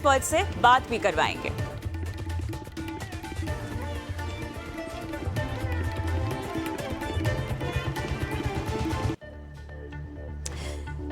Expert से बात भी करवाएंगे।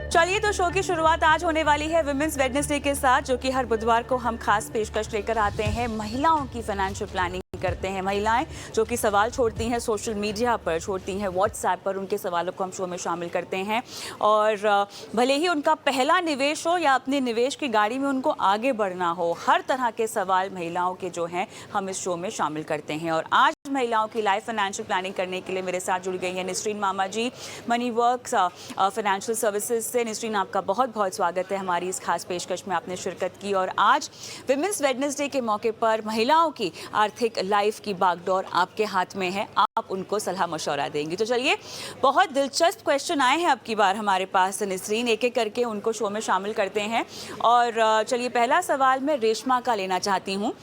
चलिए, तो शो की शुरुआत आज होने वाली है विमेंस वेडनेसडे के साथ, जो कि हर बुधवार को हम खास पेशकश लेकर आते हैं। महिलाओं की फाइनेंशियल प्लानिंग करते हैं। महिलाएं जो कि सवाल छोड़ती हैं सोशल मीडिया पर, छोड़ती हैं व्हाट्सएप पर, उनके सवालों को हम शो में शामिल करते हैं। और भले ही उनका पहला निवेश हो या अपने निवेश की गाड़ी में उनको आगे बढ़ना हो, हर तरह के सवाल महिलाओं के जो हैं हम इस शो में शामिल करते हैं। और आज महिलाओं की लाइफ फाइनेंशियल प्लानिंग करने के लिए मेरे साथ जुड़ गई हैं निसरीन मामा जी, मनी वर्क्स फाइनेंशियल सर्विसेज से। निसरीन, आपका बहुत बहुत स्वागत है हमारी इस खास पेशकश में, आपने शिरकत की। और आज विमेंस वेडनेसडे के मौके पर महिलाओं की आर्थिक लाइफ की बागडोर आपके हाथ में है, आप उनको सलाह मशवरा देंगी। तो चलिए, बहुत दिलचस्प क्वेश्चन आए हैं अब की बार हमारे पास निसरीन, एक एक करके उनको शो में शामिल करते हैं। और चलिए, पहला सवाल मैं रेशमा का लेना चाहती हूँ।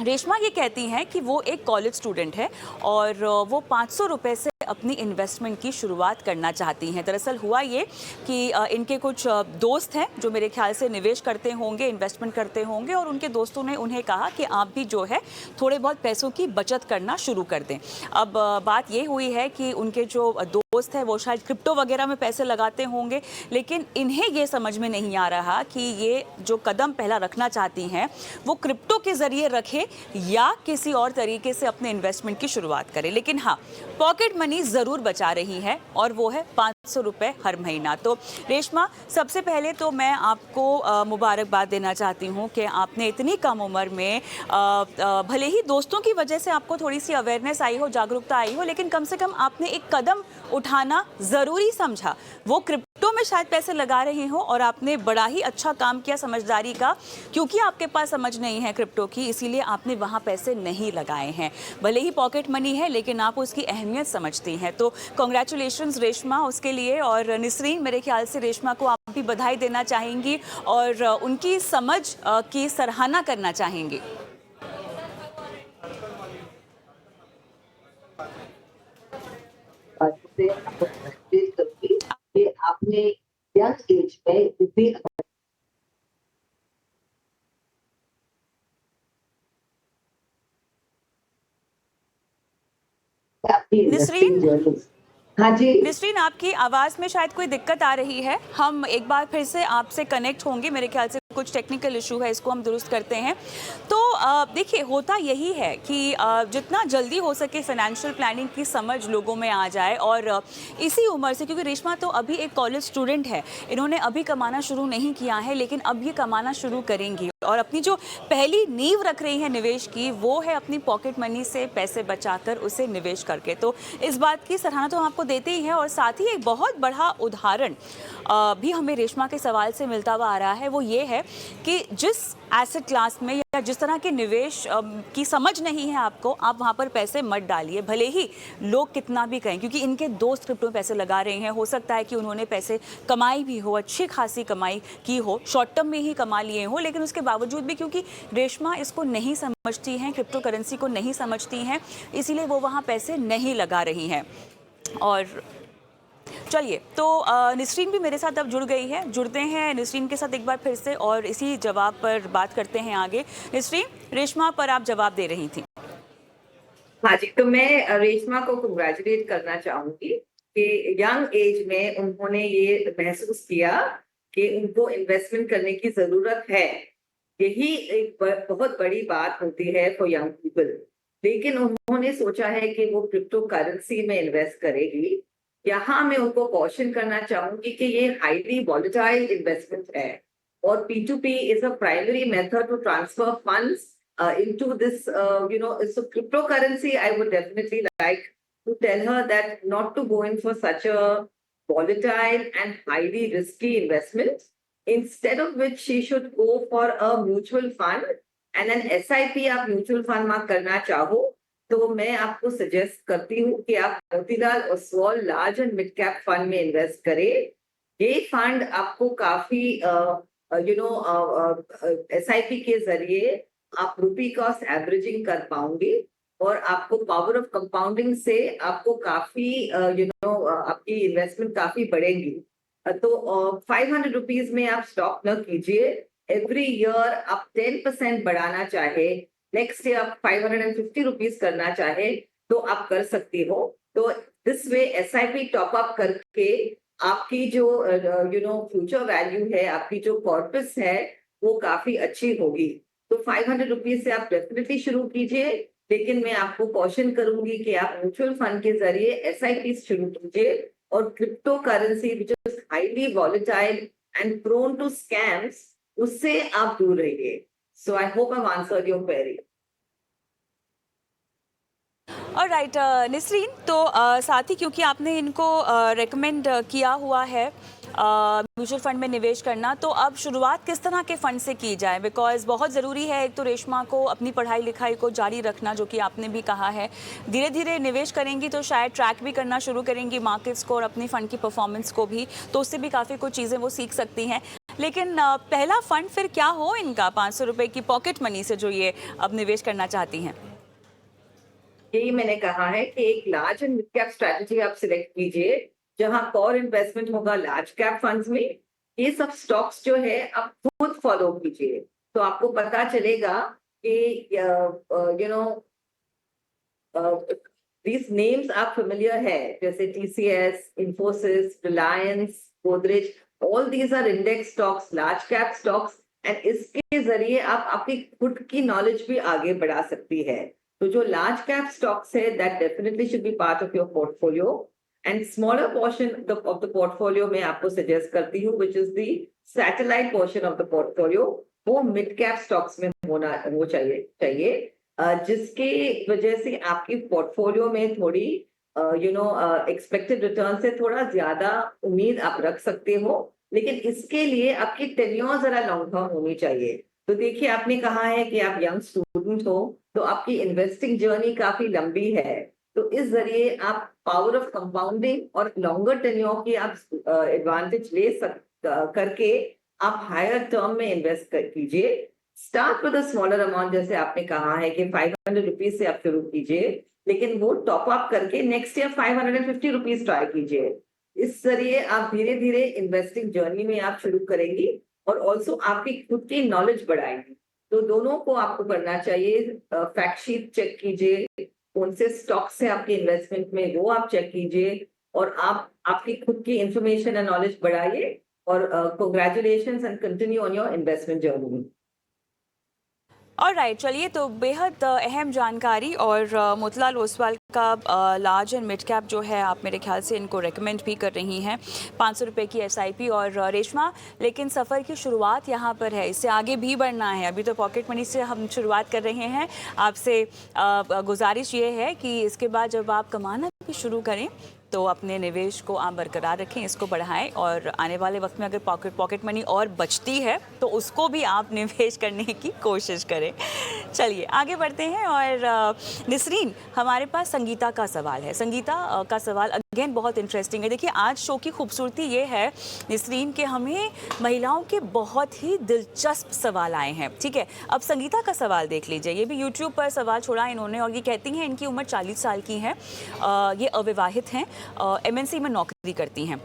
रेशमा ये कहती हैं कि वो एक कॉलेज स्टूडेंट है और वो 500 रुपये से अपनी इन्वेस्टमेंट की शुरुआत करना चाहती हैं। दरअसल हुआ ये कि इनके कुछ दोस्त हैं जो मेरे ख्याल से निवेश करते होंगे, इन्वेस्टमेंट करते होंगे, और उनके दोस्तों ने उन्हें कहा कि आप भी जो है थोड़े बहुत पैसों की बचत करना शुरू कर दें। अब बात ये हुई है कि उनके जो दोस्त हैं वो शायद क्रिप्टो वगैरह में पैसे लगाते होंगे, लेकिन इन्हें ये समझ में नहीं आ रहा कि ये जो कदम पहला रखना चाहती हैं वो क्रिप्टो के ज़रिए रखें या किसी और तरीके से अपने इन्वेस्टमेंट की शुरुआत करें। लेकिन हाँ, पॉकेट मनी ज़रूर बचा रही है और वो है 500 रुपये हर महीना। तो रेशमा, सबसे पहले तो मैं आपको मुबारकबाद देना चाहती हूँ कि आपने इतनी कम उम्र में भले ही दोस्तों की वजह से आपको थोड़ी सी अवेयरनेस आई हो, जागरूकता आई हो, लेकिन कम से कम आपने एक कदम उठाना ज़रूरी समझा। वो क्रिप्टो में शायद पैसे लगा रही हो और आपने बड़ा ही अच्छा काम किया समझदारी का, क्योंकि आपके पास समझ नहीं है क्रिप्टो की, इसीलिए आपने वहाँ पैसे नहीं लगाए हैं। भले ही पॉकेट मनी है, लेकिन आप उसकी अहमियत समझती हैं। तो कॉन्ग्रेचुलेशंस रेशमा उसके लिए। और निसरीन, मेरे ख्याल से रेशमा को आप भी बधाई देना चाहेंगी और उनकी समझ की सराहना करना चाहेंगी। से आपको congratulate करूंगी कि आपने यंग एज में इतनी आपकी निसरीन, इन्वेस्टिंग जर्नी। हाँ जी निसरीन, आपकी आवाज़ में शायद कोई दिक्कत आ रही है। हम एक बार फिर से आपसे कनेक्ट होंगे, मेरे ख्याल से कुछ टेक्निकल इशू है, इसको हम दुरुस्त करते हैं। तो देखिए, होता यही है कि जितना जल्दी हो सके फाइनेंशियल प्लानिंग की समझ लोगों में आ जाए। और इसी उम्र से, क्योंकि रेशमा तो अभी एक कॉलेज स्टूडेंट है, इन्होंने अभी कमाना शुरू नहीं किया है, लेकिन अब ये कमाना शुरू करेंगी और अपनी जो पहली नींव रख रही है निवेश की, वो है अपनी पॉकेट मनी से पैसे बचाकर उसे निवेश करके। तो इस बात की सराहना तो हम आपको देते ही हैं। और साथ ही एक बहुत बड़ा उदाहरण भी हमें रेशमा के सवाल से मिलता हुआ आ रहा है, वो ये है कि जिस एसेट क्लास में या जिस तरह के निवेश की समझ नहीं है आपको, आप वहाँ पर पैसे मत डालिए, भले ही लोग कितना भी कहें, क्योंकि इनके दोस्त क्रिप्टो में पैसे लगा रहे हैं। हो सकता है कि उन्होंने पैसे कमाई भी हो, अच्छी खासी कमाई की हो, शॉर्ट टर्म में ही कमा लिए हो, लेकिन उसके बावजूद भी क्योंकि रेशमा इसको नहीं समझती हैं, क्रिप्टो करेंसी को नहीं समझती हैं, इसीलिए वो वहाँ पैसे नहीं लगा रही हैं। और चलिए, तो निसरीन भी मेरे साथ अब जुड़ गई है, जुड़ते हैं निसरीन के साथ एक बार फिर से और इसी जवाब पर बात करते हैं आगे। निसरीन, रेशमा पर आप जवाब दे रही थी। हाँ जी, तो मैं रेशमा को कंग्रेचुलेट करना चाहूंगी कि यंग एज में उन्होंने ये महसूस किया कि उनको इन्वेस्टमेंट करने की जरूरत है। यही एक बहुत बड़ी बात होती है फॉर यंग पीपल। लेकिन उन्होंने सोचा है कि वो क्रिप्टो करेंसी में इन्वेस्ट करेगी। यहाँ मैं उनको कॉशन करना चाहूंगी कि ये हाईली वॉलेटाइल इन्वेस्टमेंट है और P2P is a primary method to transfer funds into this, so cryptocurrency, I would definitely like to tell her that not to go in for such a volatile and highly risky investment. Instead of which she should go for a mutual fund and an SIP आप mutual fund में करना चाहो तो मैं आपको suggest करती हूँ कि आप Motilal Oswal large and mid cap fund में इन्वेस्ट करें। ये फंड आपको काफी SIP के जरिए आप रुपी कॉस्ट एवरेजिंग कर पाओगे और आपको पावर ऑफ कंपाउंडिंग से आपको काफी आपकी इन्वेस्टमेंट काफी बढ़ेगी। तो 500 रुपीज में आप स्टॉक न कीजिए, एवरी ईयर आप 10% बढ़ाना चाहे, नेक्स्ट ईयर आप 550 रुपीज करना चाहे तो आप कर सकती हो। तो this way SIP top up करके आपकी जो फ्यूचर वैल्यू है, आपकी जो कॉर्पस है, वो काफी अच्छी होगी। तो 500 रुपीज से आप डेफिनेटली शुरू कीजिए, लेकिन मैं आपको कॉशन करूंगी कि आप म्यूचुअल फंड के जरिए SIP शुरू कीजिए, और crypto currency which is highly volatile and prone to scams, उससे आप दूर रहिए। So I hope I answered your query. और राइट निसरीन, तो साथ ही क्योंकि आपने इनको रेकमेंड किया हुआ है म्यूचुअल फंड में निवेश करना, तो अब शुरुआत किस तरह के फंड से की जाए? बिकॉज बहुत ज़रूरी है एक तो रेशमा को अपनी पढ़ाई लिखाई को जारी रखना, जो कि आपने भी कहा है, धीरे धीरे निवेश करेंगी तो शायद ट्रैक भी करना शुरू करेंगी मार्केट्स को और अपनी फ़ंड की परफॉर्मेंस को भी, तो उससे भी काफ़ी कुछ चीज़ें वो सीख सकती हैं। लेकिन पहला फंड फिर क्या हो इनका 500 रुपये की पॉकेट मनी से जो ये अब निवेश करना चाहती हैं? यही मैंने कहा है कि एक large and mid cap strategy आप सिलेक्ट कीजिए, जहां कोर इन्वेस्टमेंट होगा लार्ज कैप फंड्स में। ये सब स्टॉक्स जो है आप खुद फॉलो कीजिए, तो आपको पता चलेगा कि these names are familiar है, जैसे TCS, Infosys, Reliance, Godrej, all these are index stocks, large cap stocks, and इसके जरिए आप आपकी खुद की नॉलेज भी आगे बढ़ा सकती है। तो जो large cap stocks है, that definitely should be part of your portfolio, and smaller portion of the portfolio मैं आपको suggest करती हूँ, which is the satellite portion of the portfolio, वो mid cap stocks में वो चाहिए जिसके वजह से आपकी पोर्टफोलियो में थोड़ी एक्सपेक्टेड रिटर्न से थोड़ा ज्यादा उम्मीद आप रख सकते हो, लेकिन इसके लिए आपकी टेन्योर जरा लॉन्ग टर्म होनी चाहिए। तो देखिए, आपने कहा है कि आप यंग स्टूडेंट हो, तो आपकी इन्वेस्टिंग जर्नी काफी लंबी है, तो इस जरिए आप पावर ऑफ कंपाउंडिंग और लॉन्गर टेन्योर की आप एडवांटेज करके आप हायर टर्म में इन्वेस्ट कीजिए। Start with a smaller amount, जैसे आपने कहा है कि 500 रुपीज से आप शुरू कीजिए, लेकिन वो टॉप अप करके नेक्स्ट ईयर 550 रुपीज ट्राई कीजिए। इस जरिए आप धीरे धीरे इन्वेस्टिंग जर्नी में आप शुरू करेंगी और ऑल्सो आपकी खुद की नॉलेज बढ़ाएंगी। तो दोनों को आपको करना चाहिए। फैक्ट शीट चेक कीजिए, कौन से स्टॉक्स से आपके इन्वेस्टमेंट में, वो आप चेक कीजिए, और आप आपकी खुद की इंफॉर्मेशन एंड नॉलेज बढ़ाइए। और congratulations and continue on your investment journey. और राइट, चलिए, तो बेहद अहम जानकारी, और मोतीलाल ओसवाल का लार्ज एंड मिड कैप जो है, आप मेरे ख्याल से इनको रेकमेंड भी कर रही हैं, 500 रुपये की SIP। और रेशमा, लेकिन सफ़र की शुरुआत यहाँ पर है, इससे आगे भी बढ़ना है। अभी तो पॉकेट मनी से हम शुरुआत कर रहे हैं। आपसे गुजारिश ये है कि इसके बाद जब आप कमाना भी शुरू करें तो अपने निवेश को आप बरकरार रखें, इसको बढ़ाएं, और आने वाले वक्त में अगर पॉकेट मनी और बचती है तो उसको भी आप निवेश करने की कोशिश करें। चलिए आगे बढ़ते हैं। और निसरीन, हमारे पास संगीता का सवाल है। संगीता का सवाल अगेन बहुत इंटरेस्टिंग है। देखिए, आज शो की खूबसूरती ये है निसरीन कि हमें महिलाओं के बहुत ही दिलचस्प सवाल आए हैं। ठीक है, अब संगीता का सवाल देख लीजिए। ये भी यूट्यूब पर सवाल छोड़ा इन्होंने, और ये कहती हैं इनकी उम्र 40 साल की है, ये अविवाहित हैं, MNC में नौकरी करती हैं।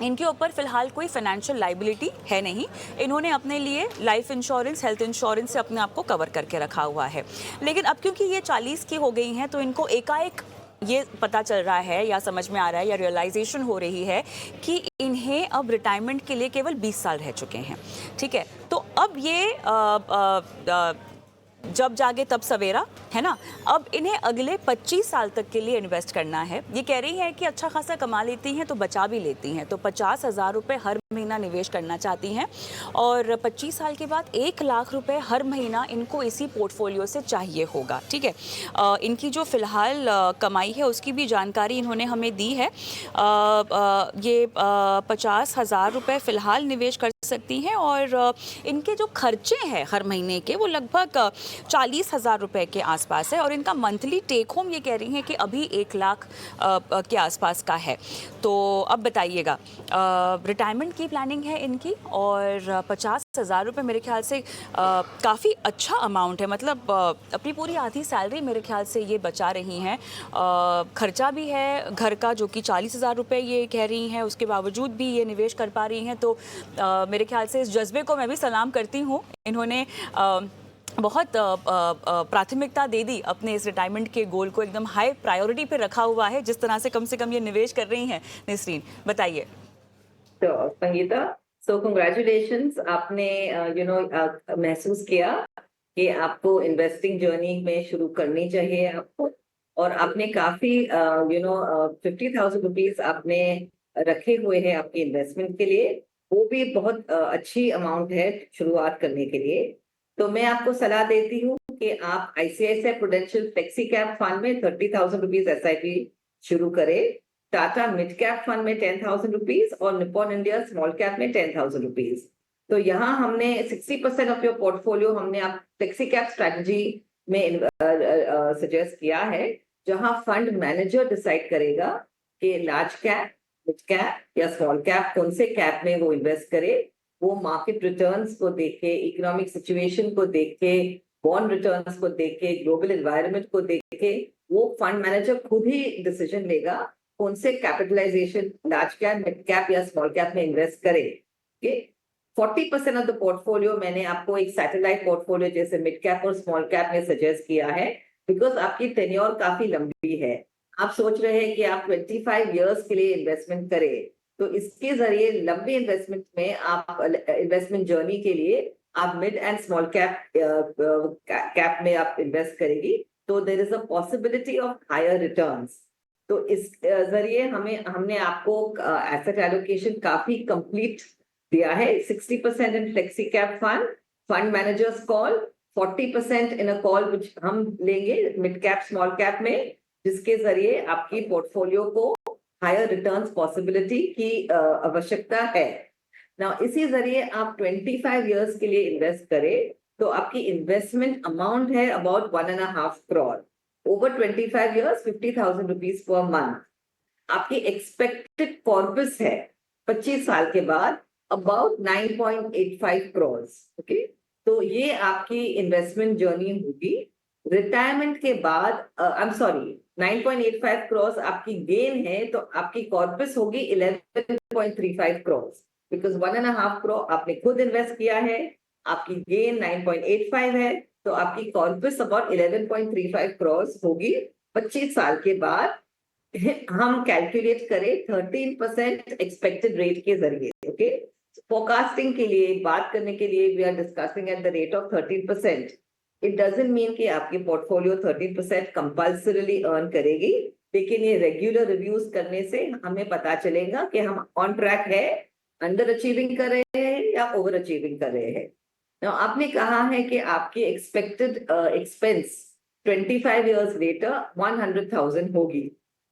इनके ऊपर फिलहाल कोई फाइनेंशियल लाइबिलिटी है नहीं। इन्होंने अपने लिए लाइफ इंश्योरेंस, हेल्थ इंश्योरेंस से अपने आप को कवर करके रखा हुआ है। लेकिन अब क्योंकि ये 40 की हो गई हैं, तो इनको एकाएक ये पता चल रहा है, या समझ में आ रहा है, या रियलाइजेशन हो रही है कि इन्हें अब रिटायरमेंट के लिए केवल 20 साल रह चुके हैं। ठीक है, तो अब ये जब जागे तब सवेरा, है ना। अब इन्हें अगले 25 साल तक के लिए इन्वेस्ट करना है। ये कह रही है कि अच्छा खासा कमा लेती हैं तो बचा भी लेती हैं, तो 50,000 रुपये हर महीना निवेश करना चाहती हैं, और 25 साल के बाद 1 लाख रुपए हर महीना इनको इसी पोर्टफोलियो से चाहिए होगा। ठीक है, इनकी जो फ़िलहाल कमाई है उसकी भी जानकारी इन्होंने हमें दी है। ये 50,000 रुपये फ़िलहाल निवेश कर सकती हैं, और इनके जो खर्चे हैं हर महीने के, वो लगभग 40,000 रुपए के आसपास है और इनका मंथली टेक होम ये कह रही हैं कि अभी 1 लाख के आसपास का है। तो अब बताइएगा, रिटायरमेंट की प्लानिंग है इनकी और 50,000 रुपये मेरे ख्याल से काफ़ी अच्छा अमाउंट है, मतलब अपनी पूरी आधी सैलरी मेरे ख्याल से ये बचा रही हैं। खर्चा भी है घर का जो कि 40,000 रुपये ये कह रही हैं, उसके बावजूद भी ये निवेश कर पा रही हैं। तो मेरे ख्याल से इस जज्बे को मैं भी सलाम करती हूँ। इन्होंने बहुत प्राथमिकता दे दी अपने इस रिटायरमेंट के गोल को, एकदम हाई प्रायोरिटी पे रखा हुआ है जिस तरह से कम ये निवेश कर रही हैं। निसरीन बताइए। तो संगीता, सो कांग्रेचुलेशंस, आपने महसूस किया कि आपको इन्वेस्टिंग जर्नी में शुरू करनी चाहिए आपको, और आपने काफी 50,000 रुपीज आपने रखे हुए हैं आपके इन्वेस्टमेंट के लिए। वो भी बहुत अच्छी अमाउंट है शुरुआत करने के लिए। तो मैं आपको सलाह देती हूँ कि आप ICICI prudential flexi cap fund में 30,000 रुपीज एसआईपी शुरू करें, टाटा मिड कैप फंड में 10,000 रुपीज और निप्पॉन इंडिया स्मॉल कैप में 10,000 रुपीज। तो यहाँ हमने 60% ऑफ योर पोर्टफोलियो हमने आप फ्लेक्सी कैप स्ट्रेटजी में सजेस्ट किया है, जहां फंड मैनेजर डिसाइड करेगा कि लार्ज कैप, मिड कैप या स्मॉल कैप कौन से कैप में वो इन्वेस्ट करे। वो मार्केट रिटर्न्स को देख के, इकोनॉमिक सिचुएशन को देख के, बॉन्ड रिटर्न्स को देख के, ग्लोबल एनवायरनमेंट को देख के वो फंड मैनेजर खुद ही डिसीजन लेगा कौन से capitalization large cap, mid cap या स्मॉल कैप में इन्वेस्ट करे। 40% ऑफ द पोर्टफोलियो मैंने आपको एक सैटेलाइट पोर्टफोलियो जैसे मिड कैप और स्मॉल कैप में सजेस्ट किया है, बिकॉज आपकी टेन्योर काफी लंबी है। आप सोच रहे हैं कि आप 25 इयर्स के लिए इन्वेस्टमेंट करें, तो इसके जरिए लंबी इन्वेस्टमेंट में आप इन्वेस्टमेंट जर्नी के लिए आप मिड एंड स्मॉल कैप में आप इन्वेस्ट करेगी, तो there is a possibility of higher returns. तो इस जरिए हमने आपको एसेट एलोकेशन काफी कंप्लीट दिया है। 60% in flexi cap fund managers call, 40% in a call which हम लेंगे मिड कैप स्मॉल कैप में, जिसके जरिए आपकी पोर्टफोलियो को हायर रिटर्न्स पॉसिबिलिटी की आवश्यकता है। ना इसी जरिए आप 25 इयर्स के लिए इन्वेस्ट करें तो आपकी इन्वेस्टमेंट अमाउंट है about 1.5 crore over 25 years, 50,000 rupees per month. आपकी एक्सपेक्टेड कॉर्पस है 25 साल के बाद अबाउट 9.85 करोड़। ओके, तो ये आपकी इन्वेस्टमेंट जर्नी होगी। रिटायरमेंट के बाद आई एम सॉरी 9.85 करोड़ आपकी गेन है, तो आपकी कॉर्पस होगी 11.35 करोड़, बिकॉज 1.5 करोड़ आपने खुद इन्वेस्ट किया है, आपकी गेन 9.85 है, तो आपकी कॉर्पस अबाउट 11.35 करोड़ होगी 25 साल के बाद। हम कैलकुलेट करें 13% एक्सपेक्टेड रेट के जरिए। ओके, फोरकास्टिंग के लिए, बात करने के लिए we are discussing at the rate of 13%। It doesn't mean कि आपकी पोर्टफोलियो 13% कंपल्सरीली अर्न करेगी, लेकिन ये रेगुलर रिव्यूज करने से हमें पता चलेगा कि हम ऑन ट्रैक है, अंडर अचीविंग कर रहे हैं या ओवर अचीविंग कर रहे हैं। Now, आपने कहा है कि आपकी एक्सपेक्टेड एक्सपेंस 25 इयर्स लेटर 100,000 होगी।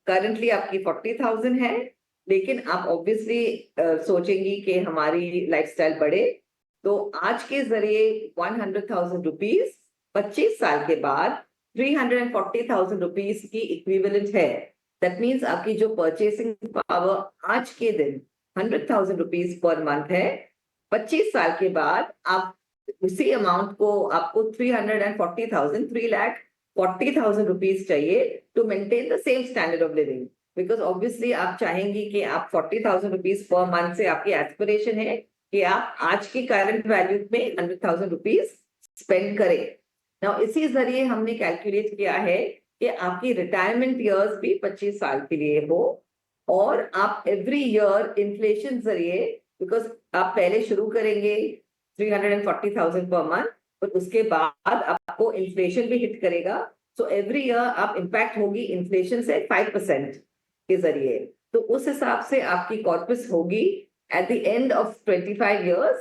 करंटली आपकी 40,000 है, लेकिन आप ऑब्वियसली सोचेंगी कि हमारी लाइफस्टाइल बढ़े, तो आज के जरिए 100,000 रुपीज 25 साल के बाद 340,000 रुपीज की इक्विवेलेंट है। दैट मीन्स आपकी जो परचेसिंग पावर आज के दिन 100,000 रुपीज पर मंथ है, 25 साल के बाद आप उसी अमाउंट को, आपको 340,000 रुपीज चाहिए to maintain the same standard of living, because obviously आप चाहेंगी कि आप 40,000 रुपीज पर मंथ से आपकी एस्पिरेशन है कि आप आज की करंट वैल्यू में 100,000 रुपीज स्पेंड करें। नाउ इसी जरिए हमने कैलकुलेट किया है कि आपकी रिटायरमेंट ईयर्स भी 25 साल के लिए हो, और आप एवरी ईयर इन्फ्लेशन जरिए, बिकॉज आप पहले शुरू करेंगे 340,000 पर मंथ, और उसके बाद आपको इन्फ्लेशन भी हिट करेगा, सो एवरी ईयर आप इम्पैक्ट होगी इन्फ्लेशन से 5% के जरिए। तो उस हिसाब से आपकी कॉर्पस होगी at the end of 25 years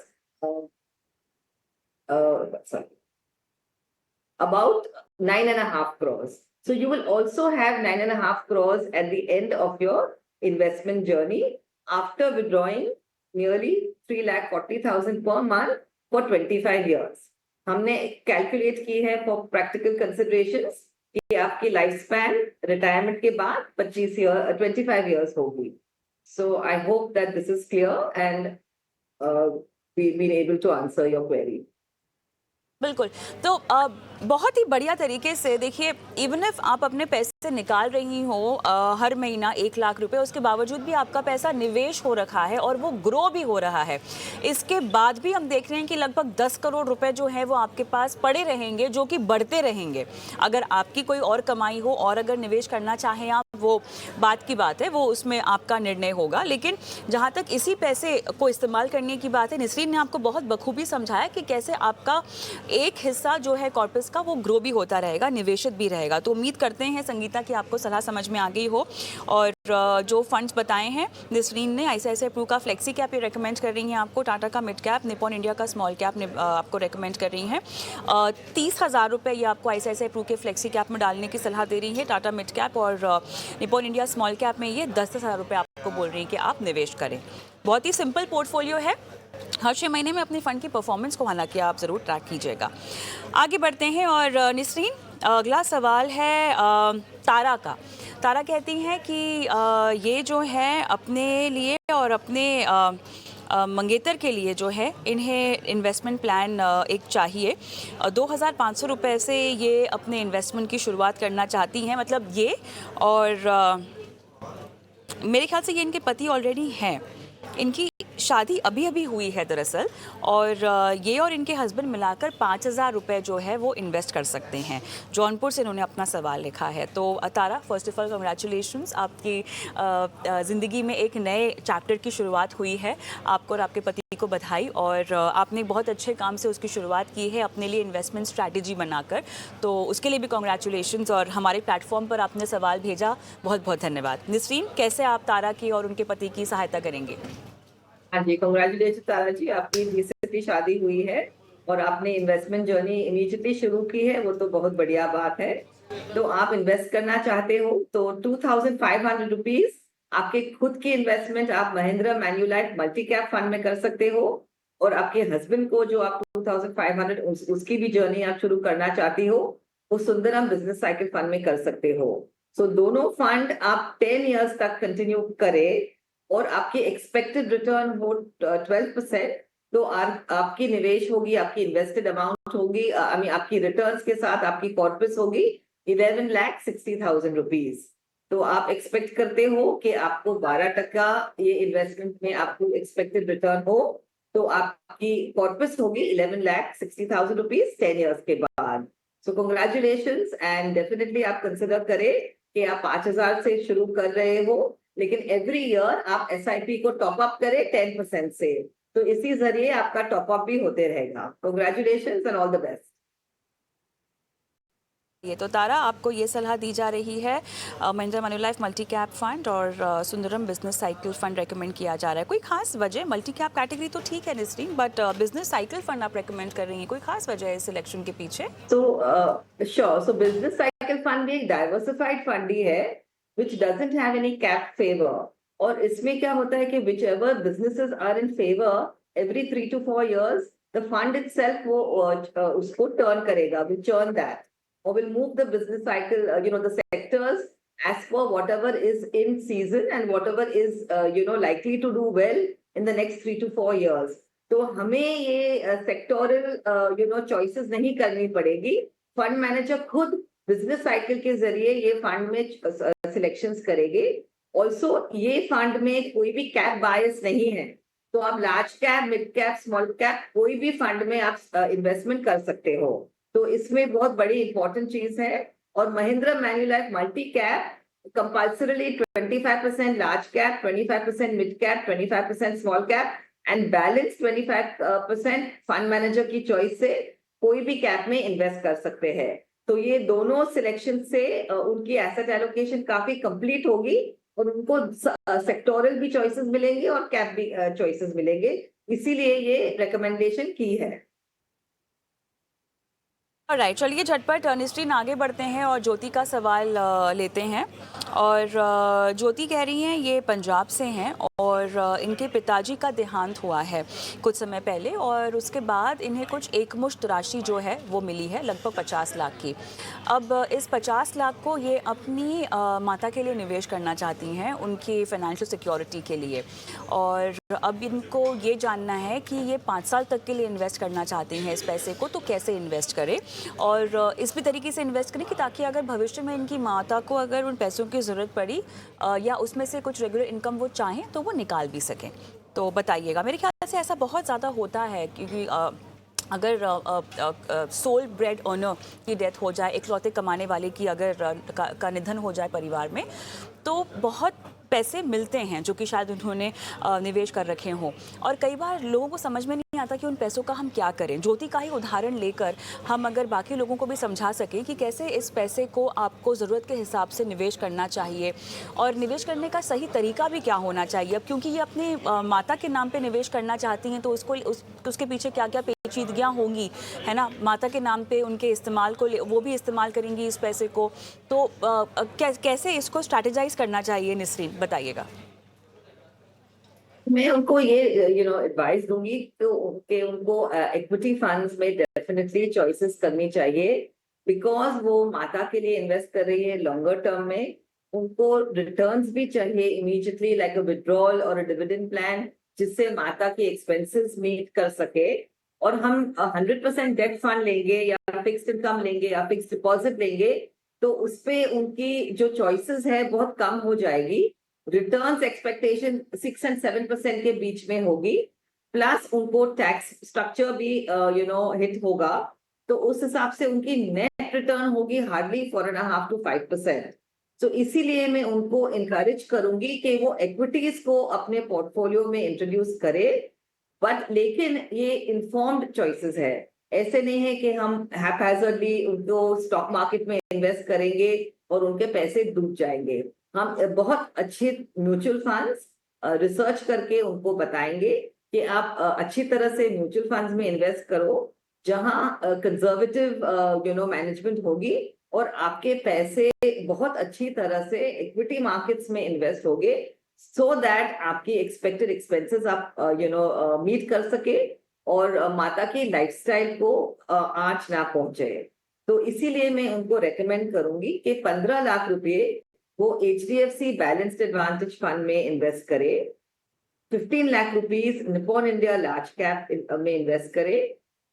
about 9.5 crores. So you will also have 9.5 crores at the end of your investment journey after withdrawing nearly 3,40,000 per month for 25 years. हमने कैलकुलेट की है फॉर प्रैक्टिकल कंसिडरेशंस कि आपकी life span retirement के बाद 25 years होगी. So I hope that this is clear and we been able to answer your query. बिल्कुल। तो बहुत ही बढ़िया तरीके से देखिए, इवन इफ आप अपने पैसे निकाल रही हो हर महीना 1 लाख रुपए, उसके बावजूद भी आपका पैसा निवेश हो रखा है और वो ग्रो भी हो रहा है. इसके बाद भी हम देख रहे हैं कि लगभग 10 करोड़ रुपए जो है वो आपके पास पड़े रहेंगे, जो कि बढ़ते रहेंगे. अगर आपकी कोई और कमाई हो और अगर निवेश करना चाहें आप, वो बात की बात है, वो उसमें आपका निर्णय होगा. लेकिन जहाँ तक इसी पैसे को इस्तेमाल करने की बात है, निसरीन ने आपको बहुत बखूबी समझाया कि कैसे आपका एक हिस्सा जो है कॉर्पस का वो ग्रो भी होता रहेगा, निवेशित भी रहेगा. तो उम्मीद करते हैं संगीता कि आपको सलाह समझ में आ गई हो. और जो फंड्स बताए हैं निसरीन ने, आईसीआईसीआई प्रू का फ्लेक्सी कैप ये रेकमेंड कर रही हैं आपको, टाटा का मिड कैप, निपॉन इंडिया का स्मॉल कैप आपको रेकमेंड कर रही हैं. 30,000 रुपये ये आपको आईसीआईसीआई प्रू के फ्लेक्सी कैप में डालने की सलाह दे रही है टाटा मिड कैप, और निपॉन इंडिया स्मॉल कैप में ये 10,000 रुपये आपको बोल रही हैं कि आप निवेश करें. बहुत ही सिंपल पोर्टफोलियो है. हर 6 महीने में अपने फंड की परफॉर्मेंस को हालांकि आप ज़रूर ट्रैक कीजिएगा. आगे बढ़ते हैं और निसरीन, अगला सवाल है तारा का. तारा कहती हैं कि ये जो है अपने लिए और अपने मंगेतर के लिए जो है इन्हें इन्वेस्टमेंट प्लान एक चाहिए. 2,500 रुपये से ये अपने इन्वेस्टमेंट की शुरुआत करना चाहती हैं. मतलब ये, और मेरे ख्याल से ये इनके पति ऑलरेडी हैं. इनकी शादी अभी अभी हुई है दरअसल, और ये और इनके हस्बैंड मिलाकर 5,000 रुपये जो है वो इन्वेस्ट कर सकते हैं. जौनपुर से इन्होंने अपना सवाल लिखा है. तो तारा, फर्स्ट ऑफ ऑल कंग्रेचुलेशंस, आपकी ज़िंदगी में एक नए चैप्टर की शुरुआत हुई है. आपको और आपके पति को बधाई, और आपने बहुत अच्छे काम से उसकी शुरुआत की है अपने लिए इन्वेस्टमेंट स्ट्रैटेजी बनाकर. तो उसके लिए भी कंग्रेचुलेशंस, और हमारे प्लेटफॉर्म पर आपने सवाल भेजा, बहुत बहुत धन्यवाद. निसरीन, कैसे आप तारा की और उनके पति की सहायता करेंगे? हाँ जी, कंग्रेचुलेशन तारा जी, आपकी रिसेंटली शादी हुई है और आपने इन्वेस्टमेंट जर्नी इमीडिएटली शुरू की है, वो तो बहुत बढ़िया बात है. तो आप इन्वेस्ट करना चाहते हो तो 2,500 रुपीज आपके खुद की इन्वेस्टमेंट आप Mahindra Manulife multi cap fund में कर सकते हो, और आपके हस्बैंड को जो आप 2,500 उसकी भी जर्नी आप शुरू करना चाहती हो, वो सुंदरम बिजनेस साइकिल फंड में कर सकते हो. सो दोनों फंड आप 10 इयर्स तक कंटिन्यू करें और आपकी एक्सपेक्टेड रिटर्न हो 12%. तो आपकी निवेश होगी, आपकी इन्वेस्टेड अमाउंट होगी, आपकी रिटर्न्स के साथ आपकी कॉर्पस होगी 11,60,000 रुपीज. तो आप एक्सपेक्ट करते हो कि आपको 12% ये इन्वेस्टमेंट में आपको एक्सपेक्टेड रिटर्न हो, तो आपकी कॉर्पस होगी 11,60,000 रुपीज 10 इयर्स के बाद. सो कंग्रेचुलेशंस, एंड डेफिनेटली आप कंसिडर करें कि आप 5,000 से शुरू कर रहे हो, लेकिन एवरी ईयर आप एसआईपी को टॉप अप करें 10% से, तो इसी जरिए आपका टॉप अप भी होते रहेगा. Congratulations and all the best. ये तो तारा, आपको ये सलाह दी जा रही है. Mahindra Manulife multi cap fund और Sundaram business cycle fund recommend किया जा रहा है. कोई खास वजह? मल्टी कैप कैटेगरी तो ठीक है निसरीन, बट बिजनेस साइकिल फंड आप रेकमेंड कर रही हैं, कोई खास वजह है इस सिलेक्शन के पीछे? तो श्योर, सो बिजनेस साइकिल फंड भी एक डाइवर्सिफाइड फंड ही है which doesn't have any cap favor. और इसमें क्या होता है कि whichever businesses are in favor, every 3 to 4 years the fund itself वो उसको turn करेगा, will churn that, or will move the business cycle, the sectors as per whatever is in season and whatever is likely to do well in the next 3 to 4 years. तो हमें ये sectoral choices नहीं करनी पड़ेगी. Fund manager खुद business cycle के जरिए ये फंड में सिलेक्शंस करेंगे. ऑल्सो ये फंड में कोई भी कैप बायस नहीं है, तो आप large cap, mid cap, small cap कोई भी फंड में आप इन्वेस्टमेंट कर सकते हो. तो इसमें बहुत बड़ी इंपॉर्टेंट चीज है. और Mahindra Manulife multi cap compulsorily 25% large cap, 25% mid cap, 25% small cap, and balance 25% fund manager की चॉइस से कोई भी कैप में इन्वेस्ट कर सकते हैं. तो ये दोनों सिलेक्शन से उनकी एसेट एलोकेशन काफी कंप्लीट होगी, और उनको सेक्टोरल भी चॉइसेस मिलेंगे और कैप भी चॉइसेस मिलेंगे. इसीलिए ये रिकमेंडेशन की है. राइट, चलिए झटपट निस्रीन आगे बढ़ते हैं और ज्योति का सवाल लेते हैं। और ज्योति कह रही हैं ये पंजाब से हैं और इनके पिताजी का देहांत हुआ है कुछ समय पहले और उसके बाद इन्हें कुछ एकमुश्त राशि जो है वो मिली है लगभग 50 लाख की। अब इस 50 लाख को ये अपनी माता के लिए निवेश करना चाहती हैं उनकी फाइनेंशियल सिक्योरिटी के लिए। और अब इनको ये जानना है कि ये 5 साल तक के लिए इन्वेस्ट करना चाहती हैं इस पैसे को, तो कैसे इन्वेस्ट करें और इस भी तरीके से इन्वेस्ट करें कि ताकि अगर भविष्य में इनकी माता को अगर उन पैसों की ज़रूरत पड़ी या उसमें से कुछ रेगुलर इनकम वो चाहें तो वो निकाल भी सकें। तो बताइएगा, मेरे ख्याल से ऐसा बहुत ज़्यादा होता है क्योंकि अगर सोल ब्रेड ऑनर की डेथ हो जाए, इकलौते कमाने वाले की अगर का निधन हो जाए परिवार में, तो बहुत पैसे मिलते हैं जो कि शायद उन्होंने निवेश कर रखे हों। और कई बार लोगों को समझ में नहीं आता कि उन पैसों का हम क्या करें। ज्योति का ही उदाहरण लेकर हम अगर बाकी लोगों को भी समझा सकें कि कैसे इस पैसे को आपको ज़रूरत के हिसाब से निवेश करना चाहिए और निवेश करने का सही तरीका भी क्या होना चाहिए। अब क्योंकि ये अपने माता के नाम पे निवेश करना चाहती हैं तो उसके पीछे क्या क्या पेचीदगियाँ होंगी, है ना। माता के नाम पे उनके इस्तेमाल को वो भी इस्तेमाल करेंगी इस पैसे को, तो कैसे इसको स्ट्रैटेजाइज करना चाहिए निस्रीन, बताइएगा। मैं उनको ये एडवाइस दूंगी तो उनको इक्विटी फंड्स में डेफिनेटली चॉइसेस करनी चाहिए, बिकॉज वो माता के लिए इन्वेस्ट कर रही है लॉन्गर टर्म में। उनको रिटर्न्स भी चाहिए इमीडिएटली, लाइक अ विड्रॉल और अ डिविडेंड प्लान, जिससे माता के एक्सपेंसेस मीट कर सके। और हम 100% डेट फंड लेंगे या फिक्स्ड इनकम लेंगे या फिक्स्ड डिपॉजिट लेंगे तो उसपे उनकी जो चॉइसेस है बहुत कम हो जाएगी। रिटर्न्स एक्सपेक्टेशन 6 और 7% के बीच में होगी, प्लस उनको टैक्स स्ट्रक्चर भी हिट होगा। तो उस हिसाब से उनकी नेट रिटर्न होगी हार्डली 4.5 to 5%। तो इसीलिए मैं उनको इनकरेज करूंगी कि वो इक्विटीज को अपने पोर्टफोलियो में इंट्रोड्यूस करे, बट लेकिन ये इन्फॉर्म्ड चॉइसेस है। ऐसे नहीं है कि हम हैपहैजर्डली उनको स्टॉक मार्केट में इन्वेस्ट करेंगे और उनके पैसे डूब जाएंगे। हम बहुत अच्छे म्यूचुअल फंड्स रिसर्च करके उनको बताएंगे कि आप अच्छी तरह से म्यूचुअल फंड्स में इन्वेस्ट करो जहां कंजर्वेटिव मैनेजमेंट होगी और आपके पैसे बहुत अच्छी तरह से इक्विटी मार्केट्स में इन्वेस्ट होंगे, सो दैट आपकी एक्सपेक्टेड एक्सपेंसेस आप मीट कर सके और माता की लाइफस्टाइल को आंच ना पहुंचे। तो इसीलिए मैं उनको रेकमेंड करूंगी कि 15 लाख रुपए वो HDFC बैलेंस्ड एडवांटेज फंड में इन्वेस्ट करे, 15 lakh rupees Nippon India large cap में इन्वेस्ट करे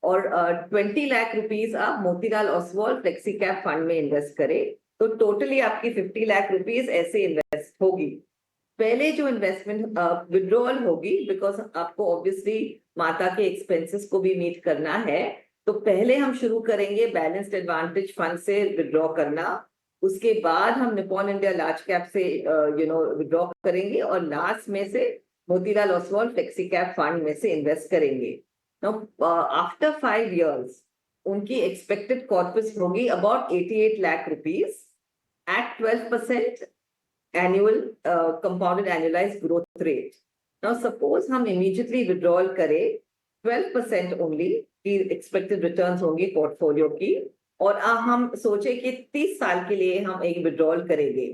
और 20 लाख रुपीस आप Motilal Oswal flexi cap fund में इन्वेस्ट करे। तो टोटली आपकी 50 लाख रुपीस ऐसे इन्वेस्ट होगी। पहले जो इन्वेस्टमेंट विड्रॉल होगी, बिकॉज आपको ऑब्वियसली माता के एक्सपेंसेस को भी मीट करना है, तो पहले हम शुरू करेंगे बैलेंस्ड एडवांटेज फंड से विड्रॉ करना, उसके बाद हम निपॉन इंडिया लार्ज कैप से विड्रॉ करेंगे और लास्ट में से Motilal Oswal flexi cap fund में से इन्वेस्ट करेंगे। नाउ आफ्टर 5 years उनकी एक्सपेक्टेड कॉर्पस होगी about 88 lakh rupees at 12% annual compounded annualized growth rate. Now suppose हम immediately withdrawal करें 12% only की expected returns होंगी पोर्टफोलियो की, और हम सोचे कि 30 साल के लिए हम एक विड्रॉल करेंगे,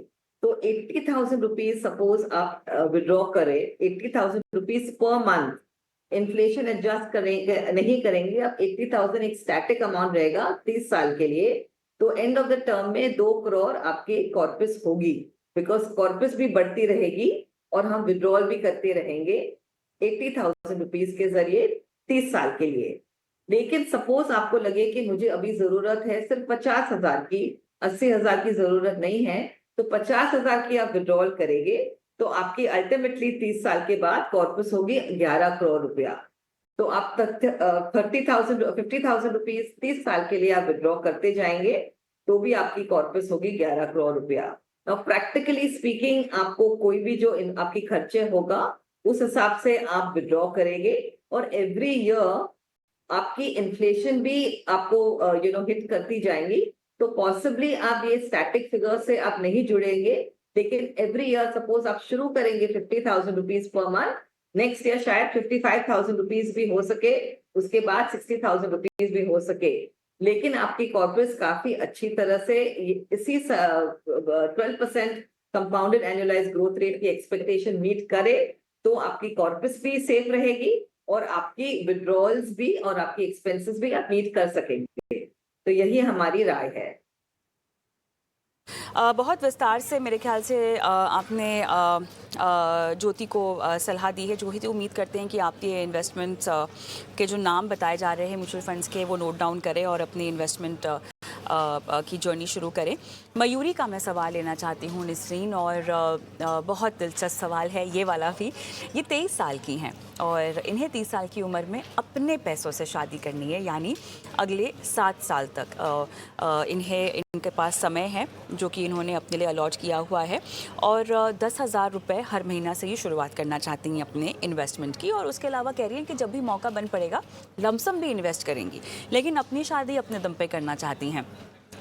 तो 80,000 रुपीज सपोज आप विड्रॉ करें, 80,000 rupees per month, inflation adjust करेंगे नहीं करेंगे, अब 80,000 एक स्टैटिक अमाउंट रहेगा 30 साल के लिए। तो एंड ऑफ द टर्म में 2 करोड़ आपकी कॉर्पस होगी, बिकॉज कॉर्पस भी बढ़ती रहेगी और हम विड्रॉल भी करते रहेंगे 80,000 रुपीज के जरिए 30 साल के लिए। लेकिन सपोज आपको लगे कि मुझे अभी जरूरत है सिर्फ 50,000 की, 80,000 की जरूरत नहीं है, तो 50,000 की आप विड्रॉल करेंगे तो आपकी अल्टीमेटली 30 साल के बाद कॉर्पस होगी 11 करोड़ रुपया। तो आप 50,000 रुपीज 30 साल के लिए आप विड्रॉ करते जाएंगे तो भी आपकी कॉर्पस होगी 11 करोड़ रुपया। Now, प्रैक्टिकली स्पीकिंग आपको कोई भी जो आपकी खर्चे होगा उस हिसाब से आप विड्रॉ करेंगे, और एवरी ईयर आपकी इन्फ्लेशन भी आपको हिट करती जाएंगी। तो पॉसिबली आप ये स्टैटिक फिगर से आप नहीं जुड़ेंगे, लेकिन एवरी ईयर सपोज आप शुरू करेंगे 50,000 rupees per month, next year शायद 55,000 रुपीज भी हो सके, उसके बाद 60,000 रुपीज भी हो सके। लेकिन आपकी कॉर्पस काफी अच्छी तरह से इसी 12% कंपाउंडेड एनुअलाइज ग्रोथ रेट की एक्सपेक्टेशन मीट करे तो आपकी कॉर्पस भी सेफ रहेगी और आपकी विड्रॉल्स भी और आपकी एक्सपेंसेस भी आप मीट कर सकेंगे। तो यही हमारी राय है। बहुत विस्तार से मेरे ख्याल से आपने ज्योति को सलाह दी है। ज्योति, उम्मीद करते हैं कि आपके इन्वेस्टमेंट्स के जो नाम बताए जा रहे हैं म्यूचुअल फंड्स के, वो नोट डाउन करें और अपनी इन्वेस्टमेंट की जर्नी शुरू करें। मयूरी का मैं सवाल लेना चाहती हूँ निसरीन, और बहुत दिलचस्प सवाल है ये वाला भी। ये 23 साल की हैं और इन्हें 30 साल की उम्र में अपने पैसों से शादी करनी है, यानी अगले 7 साल तक इनके पास समय है जो कि इन्होंने अपने लिए अलॉट किया हुआ है, और 10,000 रुपये हर महीना से ही शुरुआत करना चाहती हैं अपने इन्वेस्टमेंट की। और उसके अलावा कह रही हैं कि जब भी मौका बन पड़ेगा लमसम भी इन्वेस्ट करेंगी, लेकिन अपनी शादी अपने दम पे करना चाहती हैं।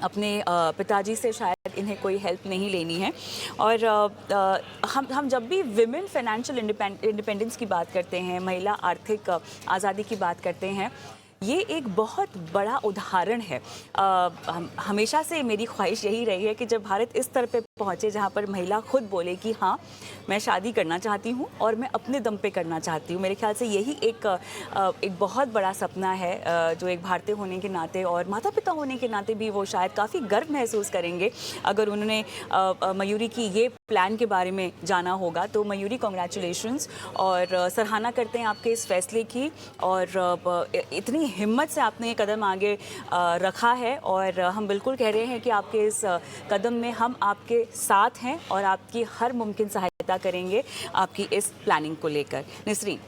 अपने पिताजी से शायद इन्हें कोई हेल्प नहीं लेनी है। और हम जब भी विमेन फाइनेंशियल इंडिपेंडेंस की बात करते हैं, महिला आर्थिक आज़ादी की बात करते हैं, ये एक बहुत बड़ा उदाहरण है। हमेशा से मेरी ख्वाहिश यही रही है कि जब भारत इस स्तर पे पहुँचे जहाँ पर महिला खुद बोले कि हाँ मैं शादी करना चाहती हूँ और मैं अपने दम पे करना चाहती हूँ। मेरे ख्याल से यही एक बहुत बड़ा सपना है जो एक भारतीय होने के नाते और माता पिता होने के नाते भी वो शायद काफ़ी गर्व महसूस करेंगे अगर उन्होंने मयूरी की ये प्लान के बारे में जाना होगा। तो मयूरी, कॉन्ग्रेचुलेशंस, और सराहना करते हैं आपके इस फैसले की, और इतनी हिम्मत से आपने ये कदम आगे रखा है, और हम बिल्कुल कह रहे हैं कि आपके इस कदम में हम आपके साथ हैं और आपकी हर मुमकिन सहायता करेंगे आपकी इस प्लानिंग को लेकर। निसरीन,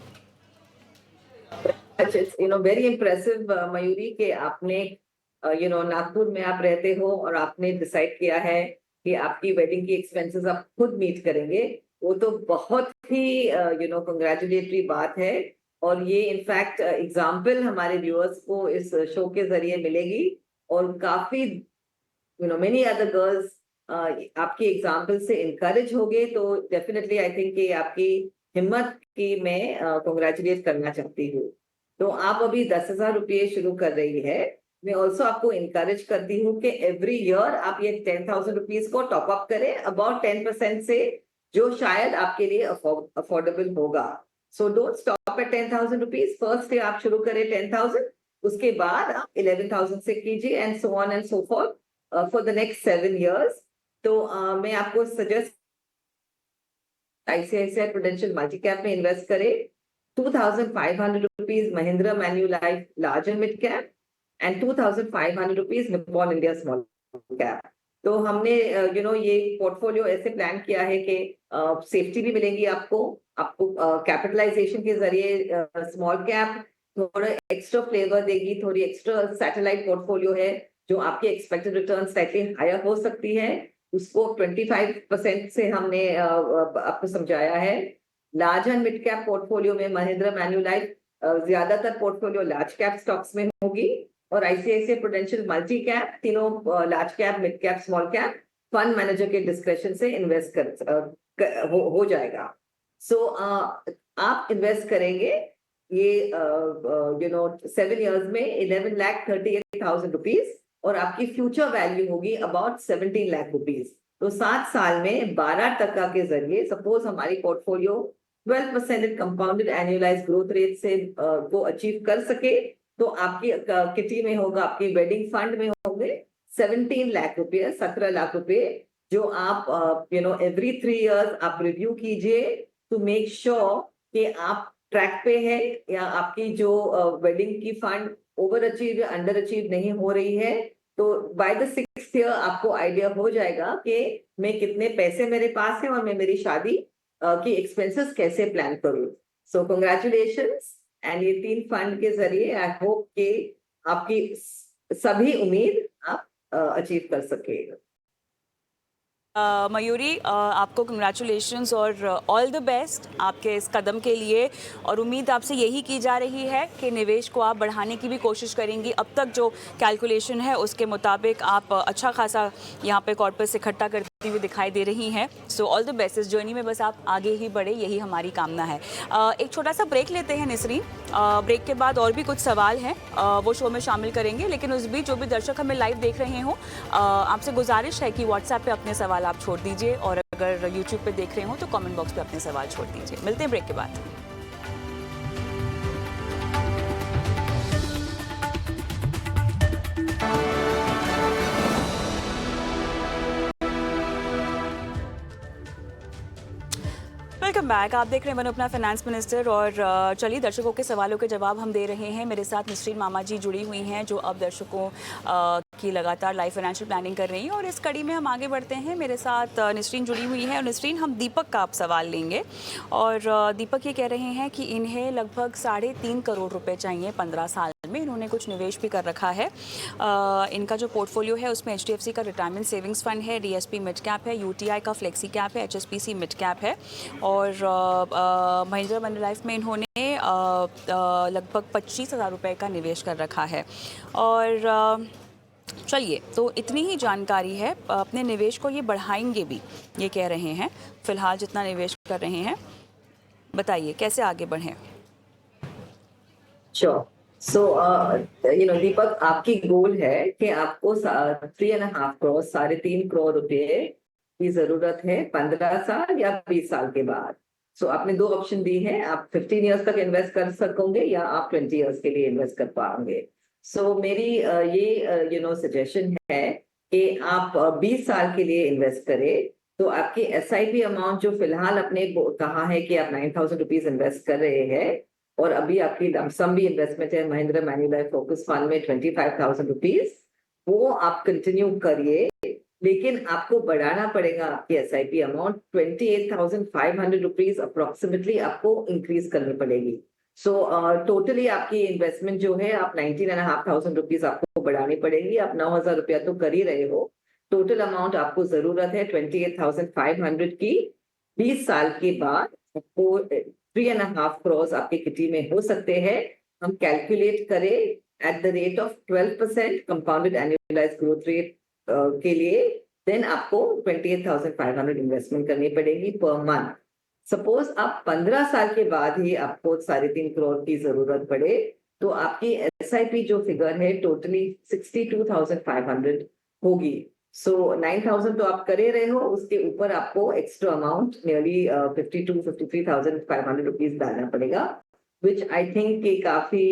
वेरी इम्प्रेसिव मयूरी, कि आपने नागपुर में आप रहते हो और आपने डिसाइड किया है कि आपकी वेडिंग की एक्सपेंसेस आप खुद मीट करेंगे। वो तो बहुत ही कंग्रेचुलेटरी बात है, और ये इनफैक्ट एग्जाम्पल हमारे व्यूअर्स को इस शो के जरिए मिलेगी, और काफी मेनी अदर गर्ल्स आपकी एग्जाम्पल से इनकरेज हो गए। तो डेफिनेटली आई थिंक कि आपकी हिम्मत की मैं कंग्रेचुलेट करना चाहती हूँ। तो आप अभी 10,000 रुपये शुरू कर रही है। मैं ऑल्सो आपको इनकरेज करती हूँ कि एवरी ईयर आप ये 10,000 रुपीज को टॉप अप करें अबाउट 10% से, जो शायद आपके लिए अफोर्डेबल होगा। So don't stop at 10,000 rupees. First day आप शुरू करें 10,000, उसके बाद आप 11,000 से कीजिए, and so on and so forth for the next 7 years। तो मैं आपको suggest ICICI prudential multi cap में इन्वेस्ट करें। 2,500 rupees Mahindra Manulife large and mid cap, and 2,500 rupees Nippon India small cap. तो हमने ये पोर्टफोलियो ऐसे प्लान किया है कि सेफ्टी भी मिलेगी आपको कैपिटलाइजेशन के जरिए। स्मॉल कैप थोड़ा एक्स्ट्रा फ्लेवर देगी, थोड़ी एक्स्ट्रा सैटेलाइट पोर्टफोलियो है जो आपके एक्सपेक्टेड रिटर्न स्लाइटली हायर हो सकती है। उसको 25% से हमने आपको समझाया है। Large and mid cap portfolio में महिंद्रा मैन्युलाइफ ज्यादातर पोर्टफोलियो लार्ज कैप स्टॉक्स में होगी, और ICICI प्रूडेंशियल मल्टी कैप तीनों large cap, mid cap, small cap fund manager के डिस्क्रेशन से इन्वेस्ट हो जाएगा। सो आप इन्वेस्ट करेंगे ये 7 years में 11,38,000 रुपीज, और आपकी फ्यूचर वैल्यू होगी अबाउट 17 लाख रुपीज। तो 7 साल में 12% के जरिए सपोज हमारी portfolio 12% compounded annualise growth rate से को अचीव कर सके, तो आपकी किटी में होगा, आपकी वेडिंग फंड में होंगे 17 लाख रुपए, 17 लाख रुपए, जो आप एवरी 3 years आप रिव्यू कीजिए टू मेक श्योर कि आप ट्रैक पे है, या आपकी जो वेडिंग की फंड ओवर अचीव या अंडर अचीव नहीं हो रही है। तो बाय द 6th year आपको आइडिया हो जाएगा कि मैं कितने पैसे मेरे पास है और मैं मेरी शादी की एक्सपेंसेस कैसे प्लान करूं। सो कंग्रेचुलेशंस, एंड ये 3 फंड के जरिए आई होप कि आपकी सभी उम्मीद आप अचीव कर सके। मयूरी, आपको कंग्रेचुलेशंस और ऑल द बेस्ट आपके इस कदम के लिए, और उम्मीद आपसे यही की जा रही है कि निवेश को आप बढ़ाने की भी कोशिश करेंगी। अब तक जो कैलकुलेशन है उसके मुताबिक आप अच्छा खासा यहाँ पे कॉर्पस इकट्ठा कर हुई दिखाई दे रही हैं। सो ऑल द बेस्ट, इस जर्नी में बस आप आगे ही बढ़े, यही हमारी कामना है। एक छोटा सा ब्रेक लेते हैं निसरीन। ब्रेक के बाद और भी कुछ सवाल हैं, वो शो में शामिल करेंगे, लेकिन उस बीच जो भी दर्शक हमें लाइव देख रहे हों, आपसे गुजारिश है कि व्हाट्सएप पे अपने सवाल आप छोड़ दीजिए, और अगर यूट्यूब पे देख रहे हो तो कमेंट बॉक्स पे अपने सवाल छोड़ दीजिए। मिलते हैं ब्रेक के बाद। Welcome back. आप देख रहे हैं अपना फाइनेंस मिनिस्टर, और चलिए दर्शकों के सवालों के जवाब हम दे रहे हैं। मेरे साथ निसरीन मामा जी जुड़ी हुई हैं, जो अब दर्शकों की लगातार लाइफ फाइनेंशियल प्लानिंग कर रही हैं, और इस कड़ी में हम आगे बढ़ते हैं। मेरे साथ निसरीन जुड़ी हुई है, और निसरीन, हम दीपक का आप सवाल लेंगे। और दीपक ये कह रहे हैं कि इन्हें लगभग 3.5 करोड़ रुपए चाहिए 15 साल में। इन्होंने कुछ निवेश भी कर रखा है। इनका जो पोर्टफोलियो है उसमें HDFC का रिटायरमेंट सेविंग्स फंड है, DSP मिड कैप है, UTI का फ्लेक्सी कैप है, HSBC मिड कैप है, और महिंद्रा मैन्युलाइफ में इन्होंने लगभग 25,000 रुपये का निवेश कर रखा है। और चलिए, तो इतनी ही जानकारी है। अपने निवेश को ये बढ़ाएंगे भी, ये कह रहे हैं। फिलहाल जितना निवेश कर रहे हैं, बताइए कैसे आगे बढ़ें। Sure. So, दीपक, आपकी गोल है कि आपको 3.5 करोड़, 3.5 करोड़ रुपए की जरूरत है 15 साल या 20 साल के बाद। सो आपने 2 ऑप्शन दी है, आप 15 इयर्स तक इन्वेस्ट कर सकोगे या आप 20 इयर्स के लिए इन्वेस्ट कर पाओगे। सो मेरी ये सजेशन है कि आप 20 साल के लिए इन्वेस्ट करें। तो आपकी SIP अमाउंट जो फिलहाल आपने कहा है कि आप 9,000 रुपीज इन्वेस्ट कर रहे हैं, और अभी आपकी लमसम भी इन्वेस्टमेंट है महिंद्रा मैन्युलाइफ फोकस फंड में 25,000 रुपीज, वो आप कंटिन्यू करिए। लेकिन आपको बढ़ाना पड़ेगा आपकी SIP अमाउंट 28,500 रुपीज अप्रोक्सीमेटली आपको इंक्रीज करनी पड़ेगी। सो टोटली आपकी इन्वेस्टमेंट जो है, आप 19,500 रुपीज आपको बढ़ानी पड़ेगी। आप 9,000 रुपया तो कर ही रहे हो। टोटल अमाउंट आपको जरूरत है 28,500 की। 20 साल के बाद आपको 3.5 करोड़ आपके किटी में हो सकते हैं। हम कैलकुलेट करें eight the rate of 12% compounded annualised growth rate के लिए, देन आपको 28,500 इन्वेस्टमेंट करनी पड़ेगी पर मंथ। सपोज आप 15 साल के बाद ही आपको 3.5 करोड़ की जरूरत पड़े, तो आपकी SIP जो फिगर है टोटली 62,500 होगी। सो 9,000 तो आप करे रहे हो, उसके ऊपर आपको एक्स्ट्रा अमाउंट नियरली 53,500 रुपीज डालना पड़ेगा, विच आई थिंक कि काफी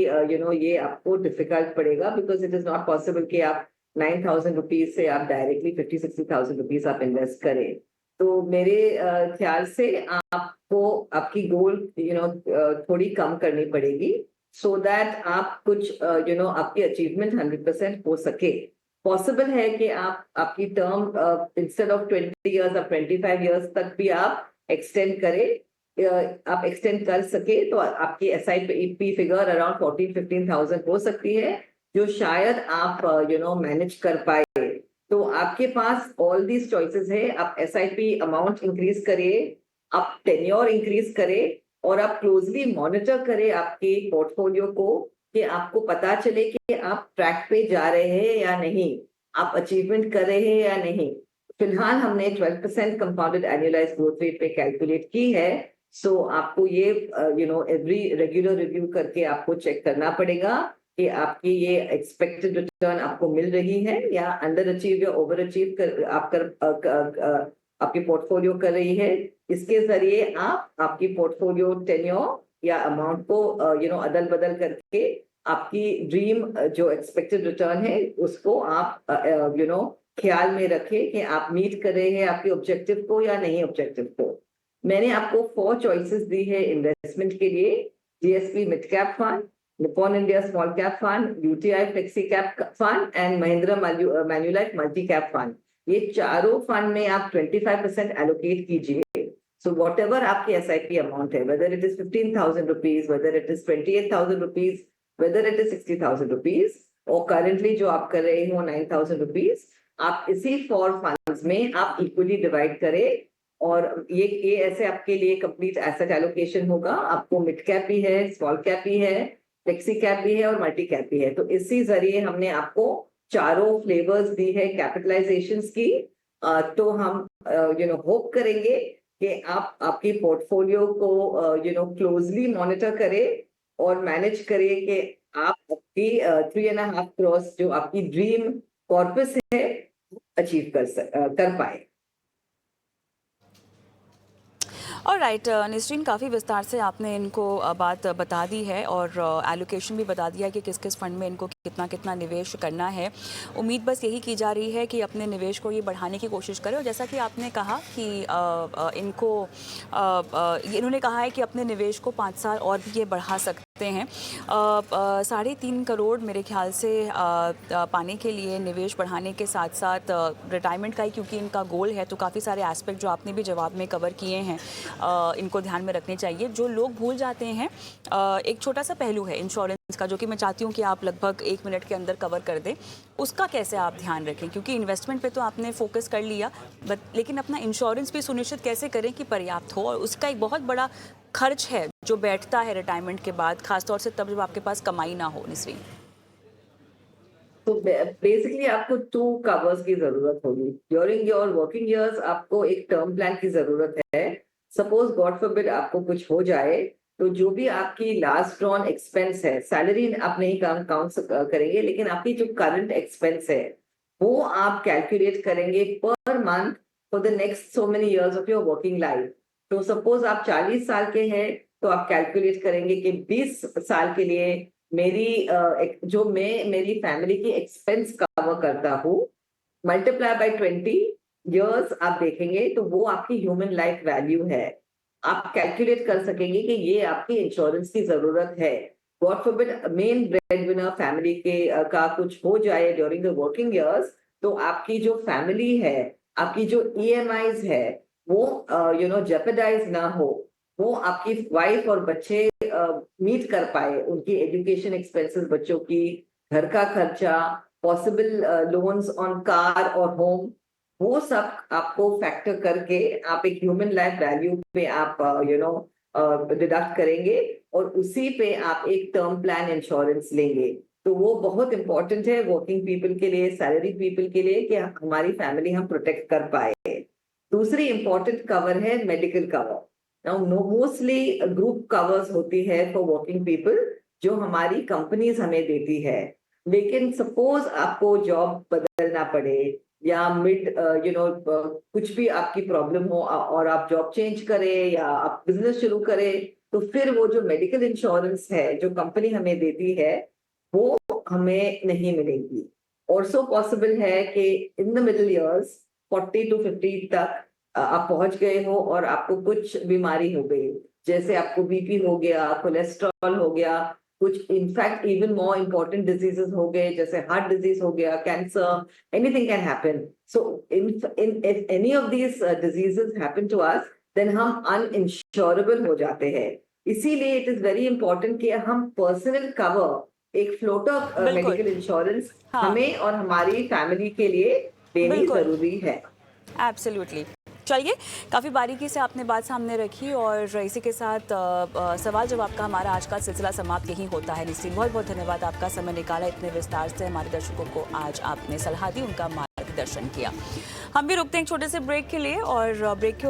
ये आपको डिफिकल्ट पड़ेगा, because it is not possible कि आप 9,000 रुपीज से आप डायरेक्टली 50-60,000 रुपीज आप इन्वेस्ट करें। तो मेरे ख्याल से आपको आपकी गोल थोड़ी कम करनी पड़ेगी, सो दैट आप कुछ आपकी अचीवमेंट 100% हो सके। पॉसिबल है कि आप आपकी टर्म इंस्टेड ऑफ 20 इयर्स आप 25 इयर्स तक भी आप एक्सटेंड करें, आप एक्सटेंड कर सके, तो आपकी SIP फिगर अराउंड 14-15,000 हो सकती है, जो शायद आप मैनेज कर पाए। तो आपके पास ऑल दीज चॉइसेस है। आप SIP अमाउंट इंक्रीज करिए, आप टेन्योर इंक्रीज करें, और आप क्लोजली मॉनिटर करें आपके पोर्टफोलियो को, कि आपको पता चले कि आप ट्रैक पे जा रहे हैं या नहीं, आप अचीवमेंट कर रहे हैं या नहीं। फिलहाल हमने 12% कंपाउंडेड एनुअलाइज्ड ग्रोथ रेट पे कैलकुलेट की है। सो आपको ये एवरी रेगुलर रिव्यू करके आपको चेक करना पड़ेगा कि आपकी ये एक्सपेक्टेड रिटर्न आपको मिल रही है, या अंडर अचीव या ओवर अचीव आपकी पोर्टफोलियो कर रही है। इसके जरिए आप आपकी पोर्टफोलियो टेन्योर या अमाउंट को अदल बदल करके आपकी ड्रीम जो एक्सपेक्टेड रिटर्न है उसको आप ख्याल में रखें कि आप मीट कर रहे हैं आपके ऑब्जेक्टिव को या नहीं ऑब्जेक्टिव को। मैंने आपको 4 चॉइसेस दी है इन्वेस्टमेंट के लिए: DSP mid cap fund, Nippon India small cap fund, UTI flexi cap fund and Mahindra Manulife multi cap fund. ये चारों फंड में आप 25% एलोकेट कीजिए। सो वॉट एवर आपकी SIP अमाउंट है, whether it is 15,000 rupees, whether it is 28,000 rupees, whether it is 60,000 rupees, और currently जो आप कर रहे हो 9,000 रुपीज, आप इसी 4 फंड्स में आप इक्वली डिवाइड करें। और ये ऐसे आपके लिए कंप्लीट एसेट एलोकेशन होगा। आपको मिड कैप भी है, स्मॉल कैप भी है, फ्लेक्सी कैप भी है और मल्टी कैप भी है। तो इसी जरिए हमने आपको चारों फ्लेवर्स दी है कैपिटलाइजेशंस की। तो हम होप करेंगे कि आप आपकी पोर्टफोलियो को क्लोजली मॉनिटर करें और मैनेज करिए कि आप आपकी 3.5 क्रॉस जो आपकी ड्रीम कॉर्पस है अचीव कर पाए। और राइट निसरीन, काफ़ी विस्तार से आपने इनको बात बता दी है और एलोकेशन भी बता दिया कि किस किस फंड में इनको कितना कितना निवेश करना है। उम्मीद बस यही की जा रही है कि अपने निवेश को ये बढ़ाने की कोशिश करें। और जैसा कि आपने कहा कि इनको इन्होंने कहा है कि अपने निवेश को 5 साल और भी ये बढ़ा सकते हैं। 3.5 करोड़ मेरे ख्याल से पाने के लिए निवेश बढ़ाने के साथ साथ रिटायरमेंट का ही क्योंकि इनका गोल है, तो काफ़ी सारे एस्पेक्ट जो आपने भी जवाब में कवर किए हैं इनको ध्यान में रखने चाहिए। जो लोग भूल जाते हैं, एक छोटा सा पहलू है इंश्योरेंस का, जो कि मैं चाहती हूँ कि आप लगभग 1 मिनट के अंदर कवर कर दें। उसका कैसे आप ध्यान रखें, क्योंकि इन्वेस्टमेंट पे तो आपने फोकस कर लिया, लेकिन अपना इंश्योरेंस भी सुनिश्चित कैसे करें कि पर्याप्त हो। और उसका एक बहुत बड़ा खर्च है जो बैठता है रिटायरमेंट के बाद, खासतौर से तब जब आपके पास कमाई ना हो। निसरीन, तो बेसिकली आपको 2 कवर्स की जरूरत होगी ड्यूरिंग योर वर्किंग इयर्स। आपको एक टर्म प्लान की जरूरत है। सपोज गॉड फॉरबिड आपको कुछ हो जाए, तो जो भी आपकी लास्ट ड्रॉन एक्सपेंस है, सैलरी आप नहीं काउंट करेंगे, लेकिन आपकी जो करंट एक्सपेंस है वो आप कैलकुलेट करेंगे per month for the next so many years of your working life. तो सपोज आप 40 साल के हैं, तो आप कैलकुलेट करेंगे कि 20 साल के लिए मेरी फैमिली की एक्सपेंस कवर करता हूँ, मल्टीप्लाई बाय 20 इयर्स आप देखेंगे तो वो आपकी ह्यूमन लाइफ वैल्यू है। आप कैलकुलेट कर सकेंगे कि ये आपकी इंश्योरेंस की जरूरत है। गॉड फॉरबिड मेन ब्रेडविनर फैमिली का कुछ हो जाए ड्यूरिंग द वर्किंग इयर्स, तो आपकी जो फैमिली है, आपकी जो ईएमआईज है, वो जेपरडाइज ना हो, वो आपकी वाइफ और बच्चे मीट कर पाए, उनकी एजुकेशन एक्सपेंसेस, बच्चों की घर का खर्चा, पॉसिबल लोन्स ऑन कार और होम, वो सब आपको फैक्टर करके आप एक ह्यूमन लाइफ वैल्यू पे आप डिडक्ट करेंगे और उसी पे आप एक टर्म प्लान इंश्योरेंस लेंगे। तो वो बहुत इंपॉर्टेंट है वर्किंग पीपल के लिए, सैलरी पीपल के लिए, कि हमारी फैमिली हम प्रोटेक्ट कर पाए। दूसरी इंपॉर्टेंट कवर है medical cover. Now mostly group covers होती है फॉर वर्किंग पीपल जो हमारी कंपनीज हमें देती है, लेकिन सपोज आपको जॉब बदलना पड़े या कुछ भी आपकी प्रॉब्लम हो और आप जॉब चेंज करें या आप बिजनेस शुरू करें, तो फिर वो जो मेडिकल इंश्योरेंस है जो कंपनी हमें देती है वो हमें नहीं मिलेगी। ऑल्सो पॉसिबल है कि in the middle years 40 to 50 तक आप पहुंच गए हो और आपको कुछ बीमारी हो गई, जैसे आपको बीपी हो गया, कोलेस्ट्रॉल हो गया, कुछ in fact even more important diseases हो गए, जैसे हार्ट डिजीज हो गया, cancer, anything can happen. So in if any of these diseases happen to us, then हम अनइंश्योरेबल हो जाते हैं। इसीलिए इट इज वेरी इंपॉर्टेंट कि हम पर्सनल कवर, एक फ्लोटर मेडिकल इंश्योरेंस हाँ, हमें और हमारी फैमिली के लिए देनी जरूरी है। एब्सोल्युटली। चलिए, काफ़ी बारीकी से आपने बात सामने रखी और इसी के साथ सवाल जवाब का हमारा आज का सिलसिला समाप्त यही होता है। निश्चित बहुत बहुत धन्यवाद, आपका समय निकाला, इतने विस्तार से हमारे दर्शकों को आज आपने सलाह दी, उनका मार्गदर्शन किया। हम भी रुकते हैं एक छोटे से ब्रेक के लिए और ब्रेक के